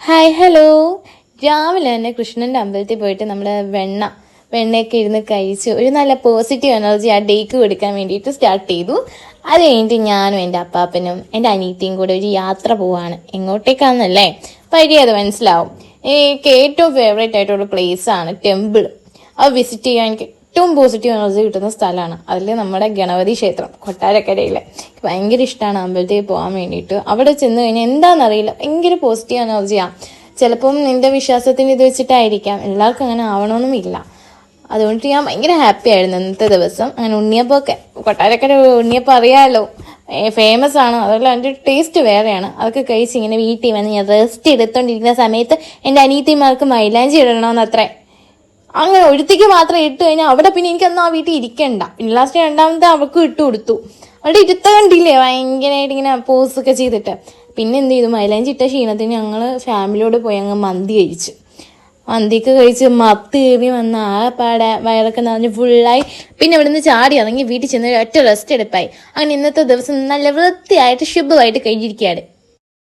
Hi hello. രാവിലെ തന്നെ കൃഷ്ണന്റെ അമ്പലത്തിൽ പോയിട്ട് നമ്മൾ വെണ്ണയൊക്കെ ഇരുന്ന് കഴിച്ച് ഒരു നല്ല പോസിറ്റീവ് എനർജി ആ ഡേക്ക് കൊടുക്കാൻ വേണ്ടിയിട്ട് സ്റ്റാർട്ട് ചെയ്തു. അത് കഴിഞ്ഞിട്ട് ഞാനും എൻ്റെ അപ്പാപ്പനും എൻ്റെ അനിയത്തിയും കൂടെ ഒരു യാത്ര പോവാണ്. എങ്ങോട്ടേക്കാണെന്നല്ലേ വഴി അത് മനസ്സിലാവും. എനിക്ക് ഏറ്റവും ഫേവറേറ്റ് ആയിട്ടുള്ള പ്ലേസ് ആണ് ടെമ്പിൾ. അത് വിസിറ്റ് ചെയ്യാൻ എനിക്ക് ഏറ്റവും പോസിറ്റീവ് എനർജി കിട്ടുന്ന സ്ഥലമാണ്. അതിൽ നമ്മുടെ ഗണപതി ക്ഷേത്രം കൊട്ടാരക്കരയിലെ ഭയങ്കര ഇഷ്ടമാണ് അമ്പലത്തിൽ പോകാൻ വേണ്ടിയിട്ട്. അവിടെ ചെന്ന് കഴിഞ്ഞാൽ എന്താണെന്നറിയില്ല, ഭയങ്കര പോസിറ്റീവ് എനർജിയാണ്. ചിലപ്പം എൻ്റെ വിശ്വാസത്തിന് ഇത് വെച്ചിട്ടായിരിക്കാം, എല്ലാവർക്കും അങ്ങനെ ആവണമെന്നുമില്ല. അതുകൊണ്ട് ഞാൻ ഭയങ്കര ഹാപ്പി ആയിരുന്നു ഇന്നത്തെ ദിവസം. അങ്ങനെ ഉണ്ണിയപ്പമൊക്കെ, കൊട്ടാരക്കര ഉണ്ണിയപ്പം അറിയാമല്ലോ, ഫേമസ് ആണ്. അതുപോലെ അതിൻ്റെ ടേസ്റ്റ് വേറെയാണ്. അതൊക്കെ കഴിച്ച് ഇങ്ങനെ വീട്ടിൽ വന്ന് ഞാൻ റെസ്റ്റ് എടുത്തോണ്ടിരിക്കുന്ന സമയത്ത് എൻ്റെ അനിയത്തിമാർക്ക് മൈലാഞ്ചി ഇടണമെന്ന് അത്രേ. അങ്ങനെ ഒരുത്തിക്ക് മാത്രം ഇട്ട് കഴിഞ്ഞാൽ അവിടെ പിന്നെ എനിക്കന്ന് ആ വീട്ടിൽ ഇരിക്കണ്ട. പിന്നെ ലാസ്റ്റ് രണ്ടാമത്തെ അവൾക്ക് ഇട്ട് കൊടുത്തു. അവിടെ ഇരുത്ത കണ്ടില്ലേ ഭയങ്കരമായിട്ട് ഇങ്ങനെ പോസൊക്കെ ചെയ്തിട്ട്. പിന്നെ എന്ത് ചെയ്തു, മൈലാഞ്ചി ഇട്ട ക്ഷീണത്തിന് ഞങ്ങൾ ഫാമിലിയോട് പോയി അങ്ങ് മന്തി കഴിച്ച്. മന്തിക്ക് കഴിച്ച് മത്ത് കയറി വന്ന ആ പാടെ വയറൊക്കെ നിറഞ്ഞ് ഫുള്ളായി. പിന്നെ ഇവിടെ നിന്ന് ചാടി ഇറങ്ങി വീട്ടിൽ ചെന്ന് ഒറ്റ റെസ്റ്റ് എടുപ്പായി. അങ്ങനെ ഇന്നത്തെ ദിവസം നല്ല വൃത്തിയായിട്ട് ശുഭമായിട്ട് കഴിഞ്ഞിരിക്കുകയാണ്.